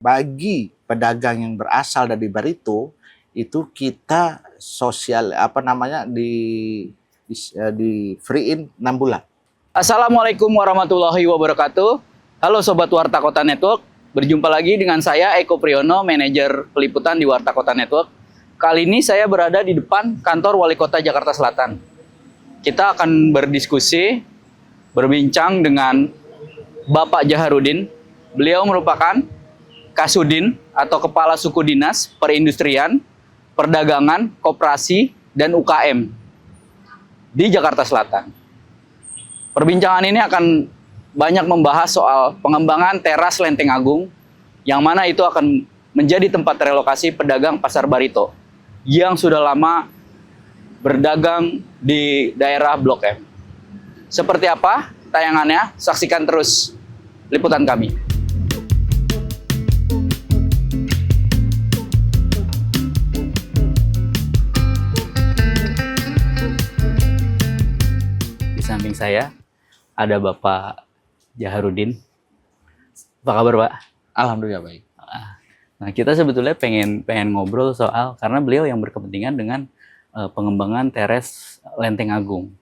Bagi pedagang yang berasal dari Barito, itu kita di free-in 6 bulan. Assalamualaikum warahmatullahi wabarakatuh. Halo Sobat Warta Kota Network. Berjumpa lagi dengan saya Eko Priyono, manajer peliputan di Warta Kota Network. Kali ini saya berada di depan kantor Wali Kota Jakarta Selatan. Kita akan berdiskusi, berbincang dengan Bapak Jaharudin. Beliau merupakan Kasudin atau Kepala Suku Dinas Perindustrian, Perdagangan, Koperasi, dan UKM di Jakarta Selatan. Perbincangan ini akan banyak membahas soal pengembangan teras Lenteng Agung, yang mana itu akan menjadi tempat relokasi pedagang Pasar Barito yang sudah lama berdagang di daerah Blok M. Seperti apa tayangannya? Saksikan terus liputan kami. Di samping saya ada Bapak Jaharudin. Apa kabar, Pak? Alhamdulillah baik. Nah, kita sebetulnya pengen ngobrol soal, karena beliau yang berkepentingan dengan pengembangan teras Lenteng Agung.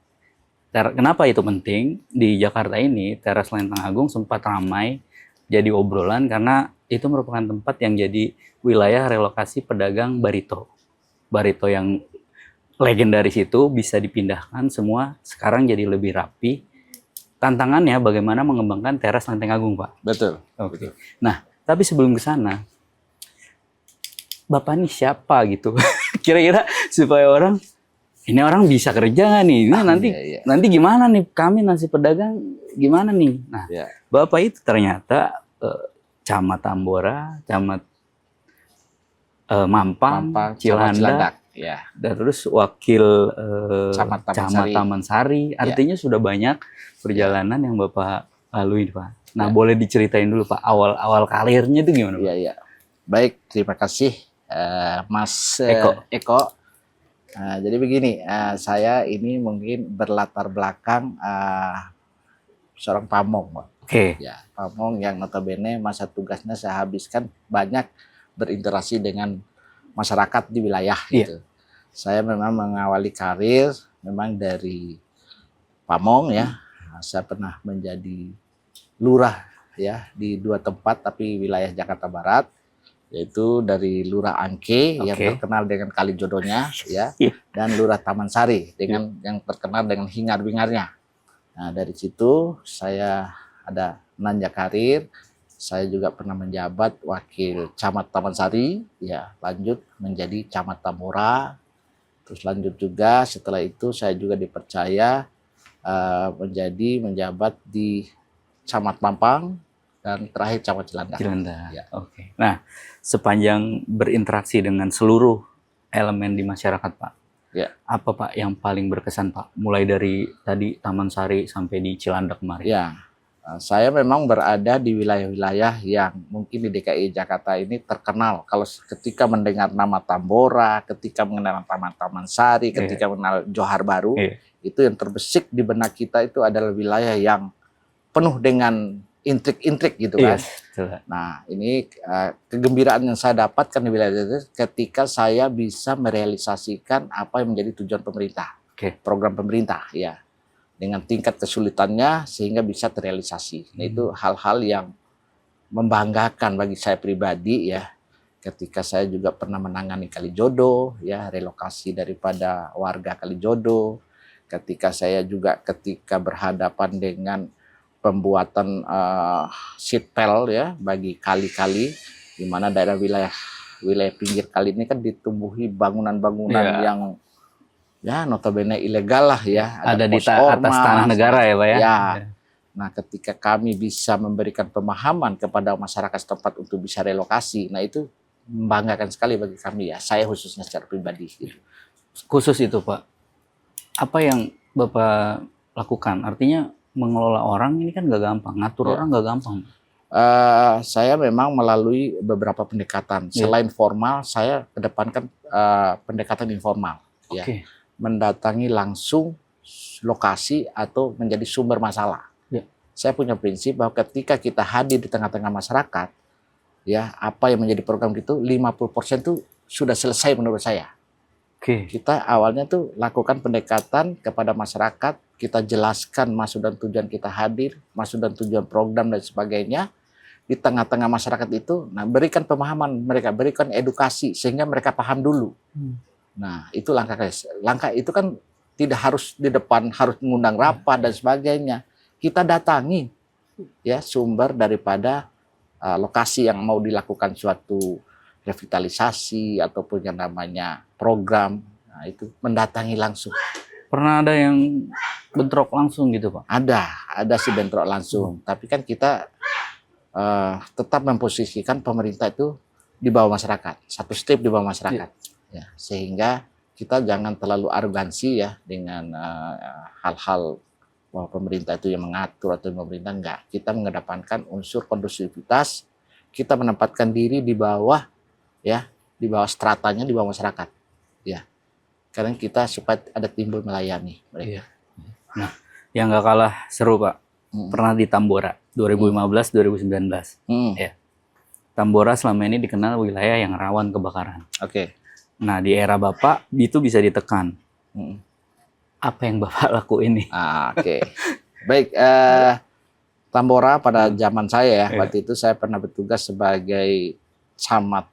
Kenapa itu penting? Di Jakarta ini, teras Lenteng Agung sempat ramai jadi obrolan karena itu merupakan tempat yang jadi wilayah relokasi pedagang Barito. Barito yang legendaris itu bisa dipindahkan semua, sekarang jadi lebih rapi. Tantangannya bagaimana mengembangkan teras Lenteng Agung, Pak? Betul. Oke. Nah, tapi sebelum ke sana, Bapak ini siapa gitu? Kira-kira supaya ini orang bisa kerja nggak nih? Ini nanti gimana nih? Kami nasib pedagang gimana nih? Nah, Bapak itu ternyata Camat Tambora, Camat Mampang, Cilandak. Ya. Dan terus wakil Camat Taman Sari. Artinya sudah banyak perjalanan yang Bapak lalui, Pak. Nah, boleh diceritain dulu, Pak, awal karirnya itu gimana, Pak? Iya. Baik, terima kasih Mas Eko. Jadi begini, saya ini mungkin berlatar belakang seorang pamong, Pak. Oke. Ya, pamong yang notabene masa tugasnya saya habiskan banyak berinteraksi dengan masyarakat di wilayah gitu. Saya memang mengawali karir memang dari pamong ya. Saya pernah menjadi lurah ya di 2 tempat tapi wilayah Jakarta Barat, yaitu dari Lurah Angke yang terkenal dengan kali jodohnya ya, dan Lurah Taman Sari dengan yang terkenal dengan hingar-bingarnya. Nah, dari situ saya ada nanjak karir. Saya juga pernah menjabat wakil Camat Taman Sari, ya, lanjut menjadi Camat Tambora. Terus lanjut juga setelah itu saya juga dipercaya menjabat di Camat Mampang dan terakhir Camat Cilandak. Ya. Oke. Nah, sepanjang berinteraksi dengan seluruh elemen di masyarakat, Pak, apa, Pak, yang paling berkesan, Pak? Mulai dari tadi Taman Sari sampai di Cilandak kemarin. Ya. Saya memang berada di wilayah-wilayah yang mungkin di DKI Jakarta ini terkenal. Kalau ketika mendengar nama Tambora, ketika mengenal Taman Sari, ketika mengenal Johar Baru, itu yang terbesik di benak kita itu adalah wilayah yang penuh dengan intrik-intrik gitu kan. Nah, ini kegembiraan yang saya dapatkan di wilayah itu ketika saya bisa merealisasikan apa yang menjadi tujuan pemerintah, program pemerintah ya, dengan tingkat kesulitannya sehingga bisa terrealisasi. Nah, itu hal-hal yang membanggakan bagi saya pribadi ya. Ketika saya juga pernah menangani Kalijodo ya, relokasi daripada warga Kalijodo. Ketika saya juga berhadapan dengan pembuatan seatbelt ya bagi kali-kali, di mana daerah wilayah pinggir kali ini kan ditumbuhi bangunan-bangunan yang ya notabene ilegal lah ya, ada di atas tanah negara ya, Pak ya. Nah, ketika kami bisa memberikan pemahaman kepada masyarakat setempat untuk bisa relokasi, nah itu membanggakan sekali bagi kami ya, saya khususnya secara pribadi gitu. Khusus itu, Pak, apa yang Bapak lakukan? Artinya mengelola orang ini kan nggak gampang, ngatur orang nggak gampang. Saya memang melalui beberapa pendekatan. Selain formal, saya kedepankan pendekatan informal. Ya. Mendatangi langsung lokasi atau menjadi sumber masalah. Saya punya prinsip bahwa ketika kita hadir di tengah-tengah masyarakat, ya apa yang menjadi program itu 50% tuh sudah selesai menurut saya. Oke. Kita awalnya tuh lakukan pendekatan kepada masyarakat, kita jelaskan maksud dan tujuan kita hadir, maksud dan tujuan program dan sebagainya. Di tengah-tengah masyarakat itu, nah berikan pemahaman mereka, berikan edukasi sehingga mereka paham dulu. Nah, itu langkah langkah itu kan tidak harus di depan, harus mengundang rapat dan sebagainya. Kita datangi ya sumber daripada lokasi yang mau dilakukan suatu revitalisasi ataupun yang namanya program. Nah, itu mendatangi langsung. Pernah ada yang bentrok langsung gitu, Pak? Ada sih bentrok langsung. Tapi kan kita tetap memposisikan pemerintah itu di bawah masyarakat, satu step di bawah masyarakat, ya, sehingga kita jangan terlalu arogansi ya dengan hal-hal bahwa pemerintah itu yang mengatur atau pemerintah enggak. Kita mengedepankan unsur kondusivitas, kita menempatkan diri di bawah ya, di bawah stratanya, di bawah masyarakat, ya, karena kita supaya ada timbul melayani mereka. Nah, yang nggak kalah seru Pak, pernah di Tambora 2015-2019. Ya. Tambora selama ini dikenal wilayah yang rawan kebakaran. Oke. Nah, di era Bapak itu bisa ditekan. Apa yang Bapak lakuin nih? Oke. Baik, Tambora pada zaman saya ya, waktu itu saya pernah bertugas sebagai camat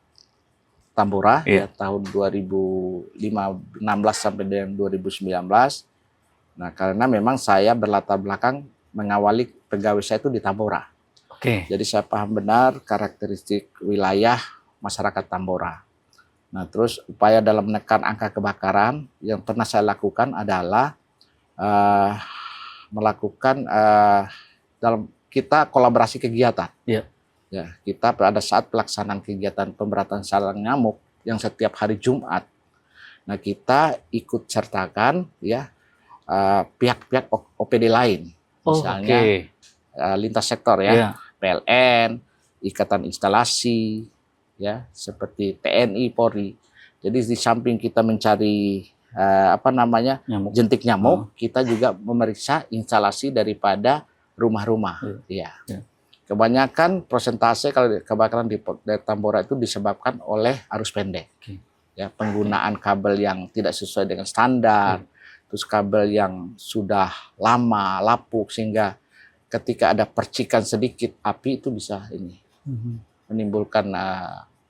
Tambora ya, tahun 2016 sampai dengan 2019. Nah, karena memang saya berlatar belakang mengawali pegawai saya itu di Tambora. Oke. Jadi saya paham benar karakteristik wilayah masyarakat Tambora. Nah, terus upaya dalam menekan angka kebakaran yang pernah saya lakukan adalah melakukan dalam kita kolaborasi kegiatan. Ya. Ya, kita pada saat pelaksanaan kegiatan pemberantasan sarang nyamuk yang setiap hari Jumat. Nah, kita ikut sertakan ya pihak-pihak OPD lain. Misalnya lintas sektor ya, PLN, Ikatan Instalasi, ya seperti TNI, Polri. Jadi di samping kita mencari jentik nyamuk, kita juga memeriksa instalasi daripada rumah-rumah. Ya. Kebanyakan persentase kalau kebakaran di Tambora itu disebabkan oleh arus pendek. Ya, penggunaan kabel yang tidak sesuai dengan standar. Terus kabel yang sudah lama, lapuk, sehingga ketika ada percikan sedikit api itu bisa menimbulkan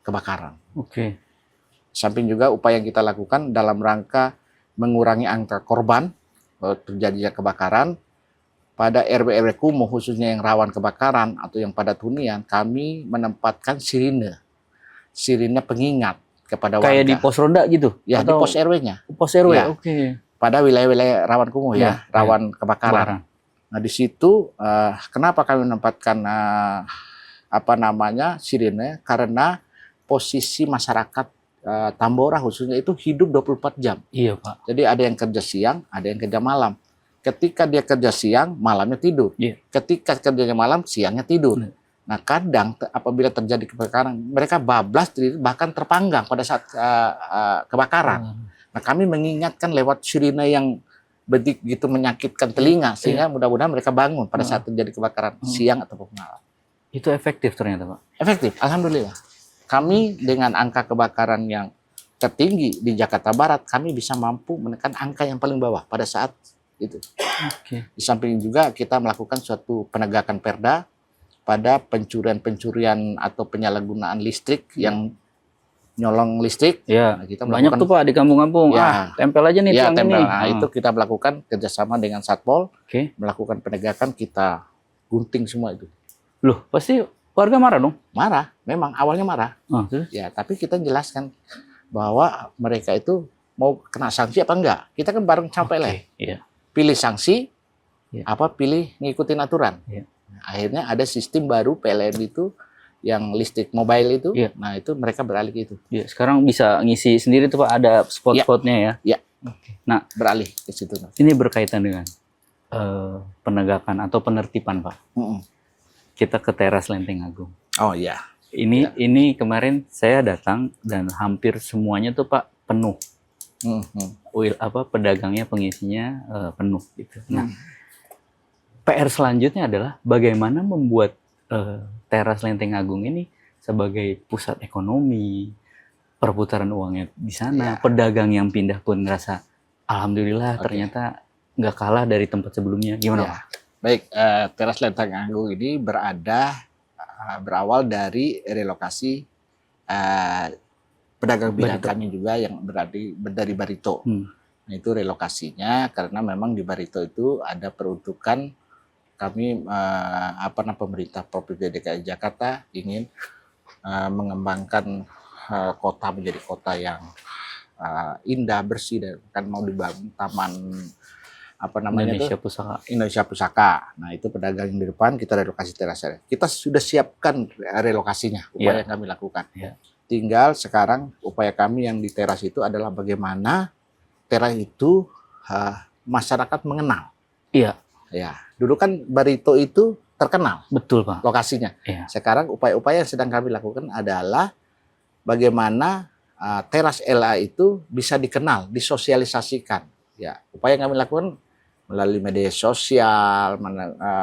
kebakaran. Samping juga upaya yang kita lakukan dalam rangka mengurangi angka korban terjadinya kebakaran pada RW-RW kumuh khususnya yang rawan kebakaran atau yang padat hunian, kami menempatkan sirine pengingat kepada warga. Kayak di pos ronda gitu? Ya, atau di pos RW-nya. Pos RW, ya. Pada wilayah-wilayah rawan kumuh rawan kebakaran. Nah, di situ kenapa kami menempatkan sirine? Karena posisi masyarakat Tambora khususnya itu hidup 24 jam. Iya, Pak. Jadi ada yang kerja siang, ada yang kerja malam. Ketika dia kerja siang, malamnya tidur. Ketika kerjanya malam, siangnya tidur. Nah, kadang apabila terjadi kebakaran, mereka bablas bahkan terpanggang pada saat kebakaran. Nah, kami mengingatkan lewat sirine yang begitu menyakitkan telinga, sehingga mudah-mudahan mereka bangun pada saat terjadi kebakaran siang ataupun malam. Itu efektif ternyata, Pak? Efektif, alhamdulillah. Kami dengan angka kebakaran yang tertinggi di Jakarta Barat, kami bisa mampu menekan angka yang paling bawah pada saat itu. Di samping juga kita melakukan suatu penegakan perda pada pencurian-pencurian atau penyalahgunaan listrik yang nyolong listrik. Ya, nah, kita banyak tuh Pak di kampung-kampung. Ya, tempel aja nih tiang tempel. ini. Nah, itu kita melakukan kerjasama dengan Satpol, melakukan penegakan, kita gunting semua itu. Loh, pasti warga marah dong? Marah, memang awalnya marah. Ya, tapi kita jelaskan bahwa mereka itu mau kena sanksi apa enggak. Kita kan bareng sampai pilih sanksi, pilih ngikutin aturan. Nah, akhirnya ada sistem baru PLN itu yang listrik mobile itu. Nah, itu mereka beralih ke itu. Sekarang bisa ngisi sendiri tuh Pak, ada spot-spotnya ya. Nah, beralih ke situ. Ini berkaitan dengan penegakan atau penertiban Pak. Kita ke teras Lenteng Agung. Oh iya. Ini kemarin saya datang dan hampir semuanya tuh Pak penuh. Pedagangnya, pengisinya penuh gitu. Nah, PR selanjutnya adalah bagaimana membuat teras Lenteng Agung ini sebagai pusat ekonomi, perputaran uangnya di sana, Ya. pedagang yang pindah pun ngerasa alhamdulillah Oke. ternyata nggak kalah dari tempat sebelumnya. Gimana Ya. Pak? Baik, Teras Lenteng Agung ini berawal dari relokasi eh, pedagang binaan Barito. kami juga yang dari Barito. Nah, itu relokasinya karena memang di Barito itu ada peruntukan kami pemerintah Provinsi DKI Jakarta ingin mengembangkan kota menjadi kota yang indah, bersih, dan kan mau dibangun taman Indonesia Pusaka. Indonesia Pusaka. Nah, itu pedagang yang di depan kita relokasi teras. Kita sudah siapkan relokasinya, upaya yang kami lakukan. Tinggal sekarang upaya kami yang di teras itu adalah bagaimana teras itu masyarakat mengenal. Iya. Ya, dulu kan Barito itu terkenal. Betul Pak. Lokasinya. Iya. Sekarang upaya-upaya yang sedang kami lakukan adalah bagaimana teras LA itu bisa dikenal, disosialisasikan. Ya, upaya yang kami lakukan melalui media sosial,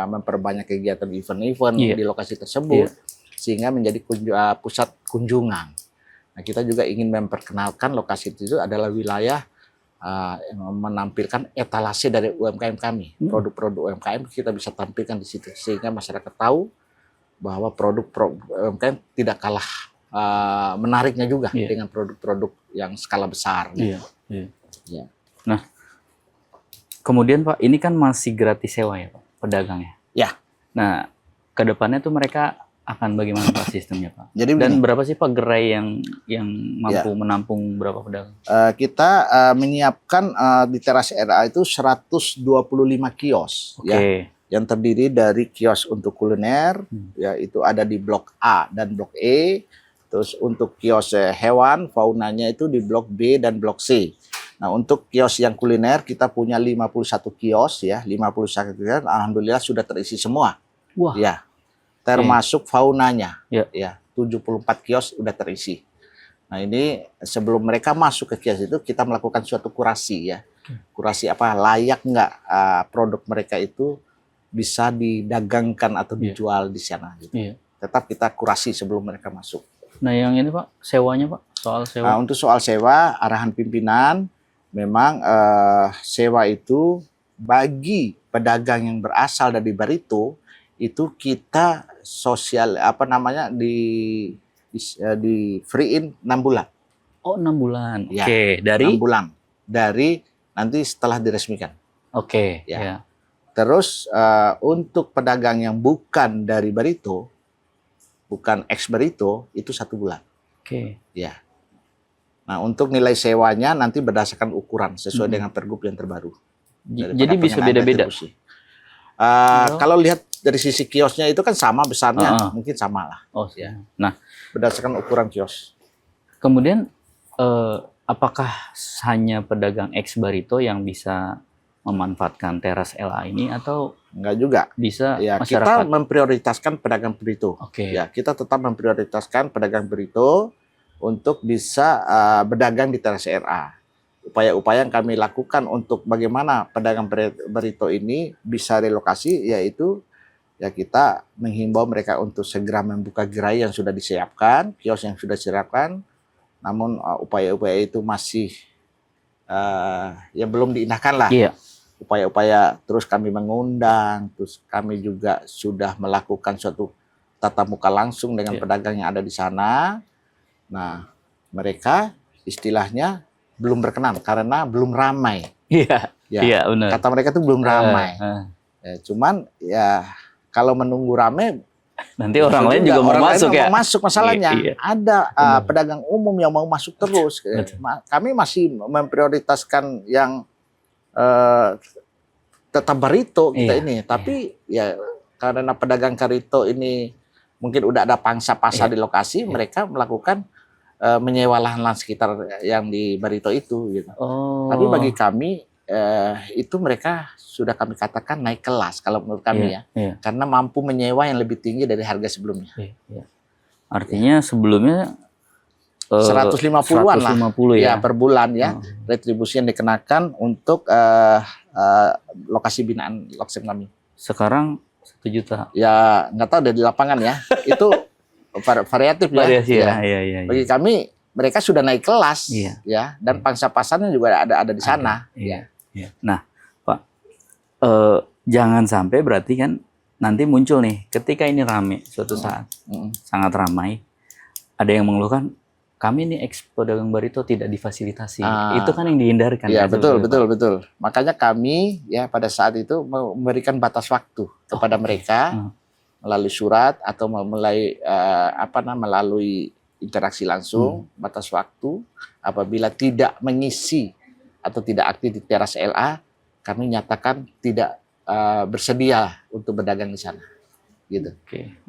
memperbanyak kegiatan event-event di lokasi tersebut, sehingga menjadi pusat kunjungan. Nah, kita juga ingin memperkenalkan lokasi itu adalah wilayah yang menampilkan etalase dari UMKM kami. Produk-produk UMKM kita bisa tampilkan di situ, sehingga masyarakat tahu bahwa produk UMKM tidak kalah menariknya juga dengan produk-produk yang skala besar. Iya. Ya. Nah, kemudian Pak, ini kan masih gratis sewa ya Pak, pedagangnya? Ya. Nah, ke depannya tuh mereka akan bagaimana Pak sistemnya Pak? Jadi dan berapa sih Pak gerai yang mampu menampung berapa pedagang? Kita menyiapkan di teras RA itu 125 kios, ya, yang terdiri dari kios untuk kuliner, ya itu ada di Blok A dan Blok E. Terus untuk kios hewan, faunanya itu di Blok B dan Blok C. Nah, untuk kios yang kuliner kita punya 51 kios ya, 51 kios alhamdulillah sudah terisi semua. Wah. Ya. Termasuk faunanya. Ya. 74 kios sudah terisi. Nah, ini sebelum mereka masuk ke kios itu kita melakukan suatu kurasi ya. Kurasi apa layak nggak produk mereka itu bisa didagangkan atau dijual di sana gitu. Tetap kita kurasi sebelum mereka masuk. Nah, yang ini Pak, sewanya Pak, soal sewa. Untuk soal sewa, arahan pimpinan memang sewa itu bagi pedagang yang berasal dari Barito itu kita di free-in 6 bulan. Oh, 6 bulan. Ya, Oke, dari 6 bulan dari nanti setelah diresmikan. Oke, ya. Terus untuk pedagang yang bukan dari Barito, bukan ex Barito, itu 1 bulan. Oke. Ya. Nah, untuk nilai sewanya nanti berdasarkan ukuran sesuai dengan pergub yang terbaru. Jadi bisa beda-beda. Kalau lihat dari sisi kiosnya itu kan sama besarnya, mungkin sama lah. Oh ya. Nah, berdasarkan ukuran kios. Kemudian apakah hanya pedagang ex Barito yang bisa memanfaatkan teras LA ini atau enggak juga? Bisa ya, masyarakat? Kita memprioritaskan pedagang Barito. Ya, kita tetap memprioritaskan pedagang Barito untuk bisa berdagang di teras RA. Upaya-upaya yang kami lakukan untuk bagaimana pedagang Barito ini bisa relokasi, yaitu ya kita menghimbau mereka untuk segera membuka gerai yang sudah disiapkan, kios yang sudah disiapkan. Namun upaya-upaya itu masih ya belum diindahkan lah. Upaya-upaya terus kami mengundang, terus kami juga sudah melakukan suatu tatap muka langsung dengan pedagang yang ada di sana. Nah, mereka istilahnya belum berkenan karena belum ramai. Iya, benar. Kata mereka tuh belum ramai. Ya, cuman ya kalau menunggu ramai nanti orang lain juga mau masuk ya. Mau masuk masalahnya. Ada pedagang umum yang mau masuk terus. Kami masih memprioritaskan yang tetap Barito kita ini. Tapi ya karena pedagang Barito ini mungkin udah ada pangsa pasar di lokasi, mereka melakukan menyewa lahan-lahan sekitar yang di Barito itu gitu. Tapi bagi kami itu mereka sudah kami katakan naik kelas kalau menurut kami karena mampu menyewa yang lebih tinggi dari harga sebelumnya. Artinya sebelumnya 150-an lah ya per bulan ya retribusi yang dikenakan untuk lokasi binaan lokasi kami. Sekarang 1 juta. Ya nggak tahu dari lapangan ya. Itu variatif ya. Variasi Ya. ya. Iya. Bagi kami mereka sudah naik kelas Iya. ya, dan pangsa pasarnya juga ada di sana. Iya. Nah, Pak, jangan sampai berarti kan nanti muncul nih ketika ini rame suatu saat sangat ramai, ada yang mengeluhkan kami nih pedagang barito tidak difasilitasi. Itu kan yang dihindarkan. Iya, kan, betul. Makanya kami ya pada saat itu memberikan batas waktu kepada mereka melalui surat atau melalui interaksi langsung, batas waktu apabila tidak mengisi atau tidak aktif di teras LA, kami nyatakan tidak bersedia untuk berdagang di sana. Gitu.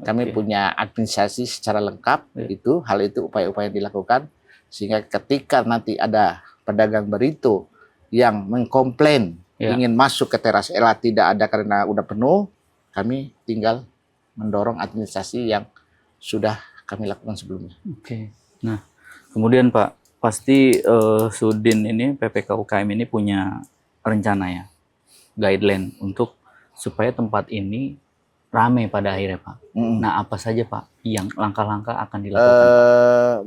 Kami punya administrasi secara lengkap, hal itu upaya-upaya yang dilakukan, sehingga ketika nanti ada pedagang barito yang mengkomplain ingin masuk ke teras LA tidak ada karena udah penuh, kami tinggal mendorong administrasi yang sudah kami lakukan sebelumnya. Nah, kemudian Pak, pasti Sudin ini, PPK UKM ini punya rencana ya, guideline untuk supaya tempat ini ramai pada akhirnya Pak. Nah, apa saja Pak yang langkah-langkah akan dilakukan?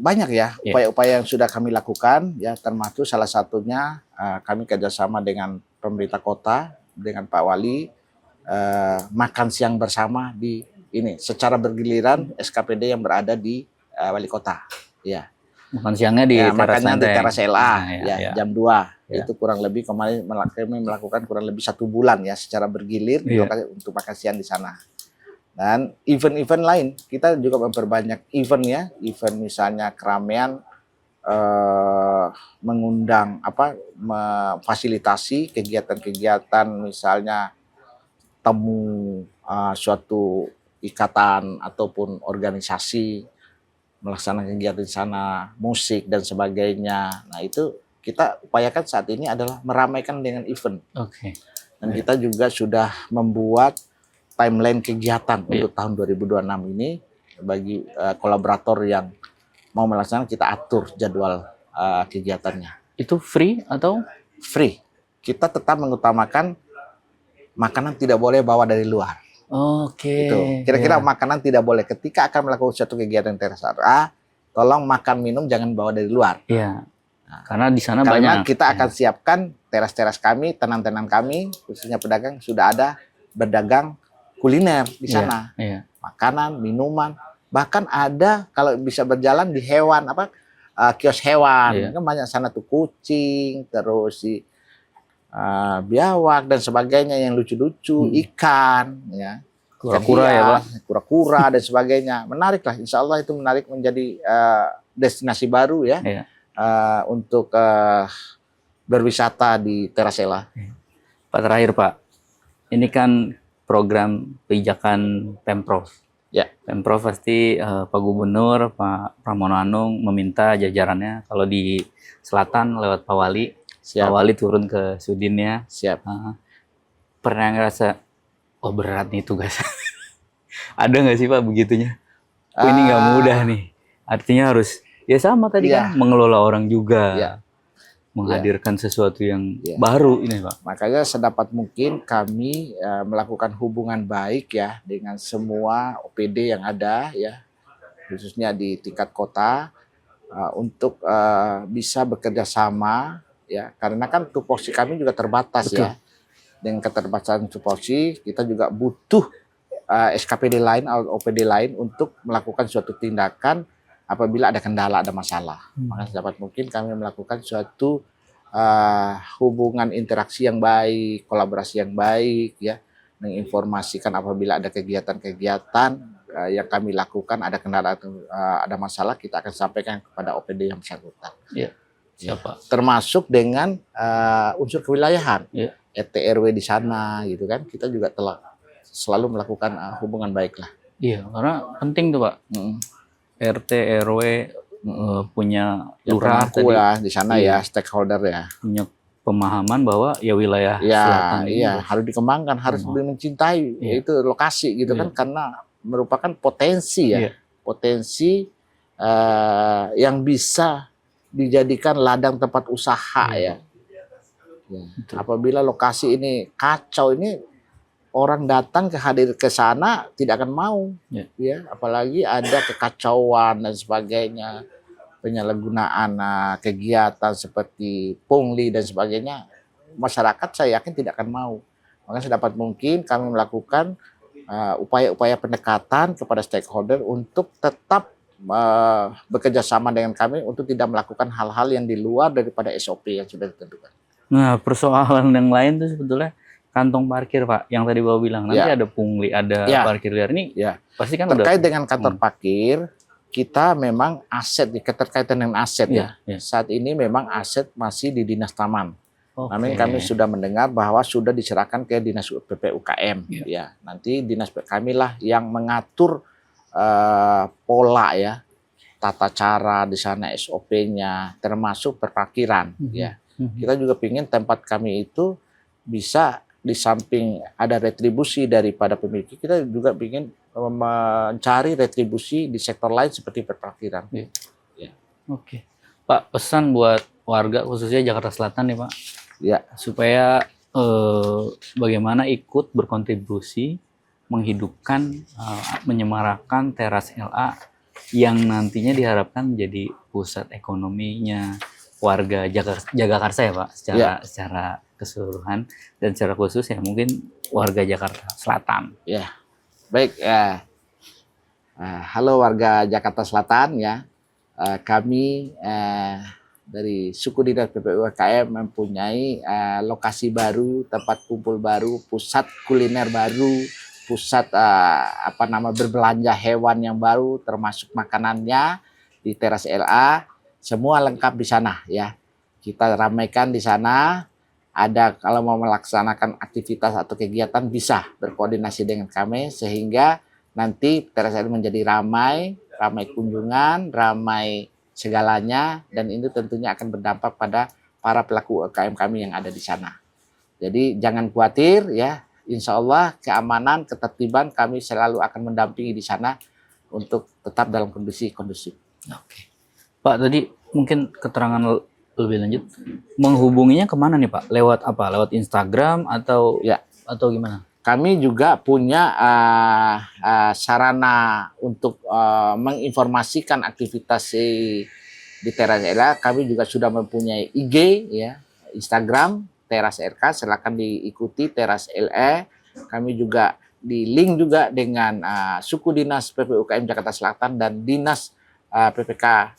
Banyak ya upaya-upaya yang sudah kami lakukan ya, termasuk salah satunya kami kerjasama dengan pemerintah kota, dengan Pak Wali, makan siang bersama di ini secara bergiliran SKPD yang berada di Wali Kota. Ya. Makan siangnya di teras LA jam 2. Itu kurang lebih kemarin kami melakukan kurang lebih 1 bulan ya secara bergilir untuk makan siang di sana. Dan event-event lain kita juga memperbanyak event ya, event misalnya keramaian, mengundang memfasilitasi kegiatan-kegiatan misalnya temu suatu ikatan ataupun organisasi melaksanakan kegiatan di sana, musik dan sebagainya. Nah, itu kita upayakan saat ini adalah meramaikan dengan event. Dan kita juga sudah membuat timeline kegiatan untuk tahun 2026 ini bagi kolaborator yang mau melaksanakan, kita atur jadwal kegiatannya. Itu free atau? Free. Kita tetap mengutamakan makanan tidak boleh bawa dari luar. Itu kira-kira makanan tidak boleh ketika akan melakukan suatu kegiatan teras LA, tolong makan minum jangan bawa dari luar. Nah, karena di sana karena banyak. Kita akan siapkan teras-teras kami, tenan-tenan kami, khususnya pedagang sudah ada berdagang kuliner di sana. Makanan, minuman, bahkan ada kalau bisa berjalan di hewan kios hewan. Kan banyak sana tuh kucing, terus si biawak dan sebagainya yang lucu-lucu, ikan ya. Kura-kura ya Pak. Kura-kura dan sebagainya. Menarik lah, insya Allah itu menarik menjadi destinasi baru ya. Untuk berwisata di teras LA. Pak, terakhir Pak, ini kan program kebijakan Pemprov. Pemprov pasti Pak Gubernur, Pak Pramono Anung meminta jajarannya kalau di selatan lewat Pak Wali. Pak Wali turun ke Sudinnya. Pernah ngerasa, oh berat nih tugas. Ada nggak sih Pak begitunya? Ini nggak mudah nih. Artinya harus, ya sama tadi kan, mengelola orang juga. Menghadirkan sesuatu yang baru ini Pak. Makanya sedapat mungkin kami melakukan hubungan baik ya dengan semua OPD yang ada ya, khususnya di tingkat kota, untuk bisa bekerja sama ya, karena kan tupoksi kami juga terbatas. Ya. Dengan keterbatasan tupoksi, kita juga butuh SKPD lain atau OPD lain untuk melakukan suatu tindakan apabila ada kendala, ada masalah. Maka sedapat mungkin kami melakukan suatu hubungan interaksi yang baik, kolaborasi yang baik, ya, menginformasikan apabila ada kegiatan-kegiatan yang kami lakukan, ada kendala atau ada masalah, kita akan sampaikan kepada OPD yang bersangkutan. Siapa? Termasuk dengan unsur kewilayahan, RT RW di sana, gitu kan? Kita juga telah selalu melakukan hubungan baik lah. Iya, karena penting tuh Pak. RT RW punya lurah tadi di sana ya, stakeholder ya, punya pemahaman bahwa ya wilayah selatan ini harus dikembangkan, harus lebih mencintai itu lokasi gitu kan, karena merupakan potensi ya, potensi yang bisa dijadikan ladang tempat usaha ya. Apabila lokasi ini kacau, ini orang datang hadir ke sana tidak akan mau, ya, apalagi ada kekacauan dan sebagainya, penyalahgunaan kegiatan seperti pungli dan sebagainya, masyarakat saya yakin tidak akan mau. Maka sedapat mungkin kami melakukan upaya-upaya pendekatan kepada stakeholder untuk tetap bekerja sama dengan kami untuk tidak melakukan hal-hal yang di luar daripada SOP yang sudah ditentukan. Nah, persoalan yang lain tuh sebetulnya kantong parkir, Pak, yang tadi Bapak bilang nanti ada pungli, ada parkir liar ini, pasti kan terkait dengan kantor parkir, kita memang aset, keterkaitan dengan aset saat ini memang aset masih di Dinas Taman. Namun kami sudah mendengar bahwa sudah diserahkan ke Dinas PPUKM, ya. Nanti Dinas kami lah yang mengatur pola, ya, tata cara di sana, SOP-nya, termasuk perparkiran, ya. Kita juga ingin tempat kami itu bisa di samping ada retribusi daripada pemilik, kita juga ingin mencari retribusi di sektor lain seperti perparkiran. Oke, Pak, pesan buat warga khususnya Jakarta Selatan nih, Pak, supaya bagaimana ikut berkontribusi menghidupkan, menyemarakan teras LA yang nantinya diharapkan menjadi pusat ekonominya warga Jagakarsa, ya Pak, secara keseluruhan, dan secara khusus ya mungkin warga Jakarta Selatan. Ya, baik, ya. Halo warga Jakarta Selatan, ya. Kami dari suku dinas PPUKM mempunyai lokasi baru, tempat kumpul baru, pusat kuliner baru, pusat berbelanja hewan yang baru, termasuk makanannya di teras LA, semua lengkap di sana, ya. Kita ramaikan di sana. Ada kalau mau melaksanakan aktivitas atau kegiatan bisa berkoordinasi dengan kami sehingga nanti teras LA menjadi ramai kunjungan, ramai segalanya, dan ini tentunya akan berdampak pada para pelaku UKM kami yang ada di sana. Jadi jangan khawatir, ya. Insya Allah keamanan, ketertiban kami selalu akan mendampingi di sana untuk tetap dalam kondisi kondusif. Oke, Pak, tadi mungkin keterangan lebih lanjut, menghubunginya kemana nih Pak? Lewat apa? Lewat Instagram atau gimana? Kami juga punya sarana untuk menginformasikan aktivitas di teras LA. Kami juga sudah mempunyai IG, ya, Instagram Teras RK, silakan diikuti Teras LA. Kami juga di link juga dengan suku dinas PPUKM Jakarta Selatan dan dinas PPK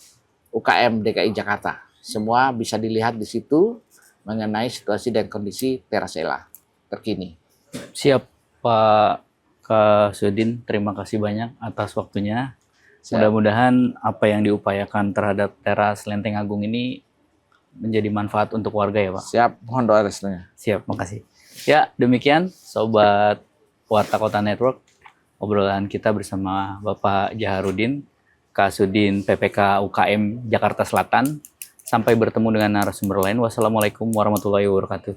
UKM DKI Jakarta. Semua bisa dilihat di situ mengenai situasi dan kondisi teras LA terkini. Siap, Pak Kasudin, terima kasih banyak atas waktunya. Mudah-mudahan apa yang diupayakan terhadap teras Lenteng Agung ini menjadi manfaat untuk warga, ya Pak. Siap, mohon doa restunya. Siap, makasih. Ya, demikian Sobat Warta Kota Network, obrolan kita bersama Bapak Jaharudin, Kasudin PPK UKM Jakarta Selatan. Sampai bertemu dengan narasumber lain. Wassalamualaikum warahmatullahi wabarakatuh.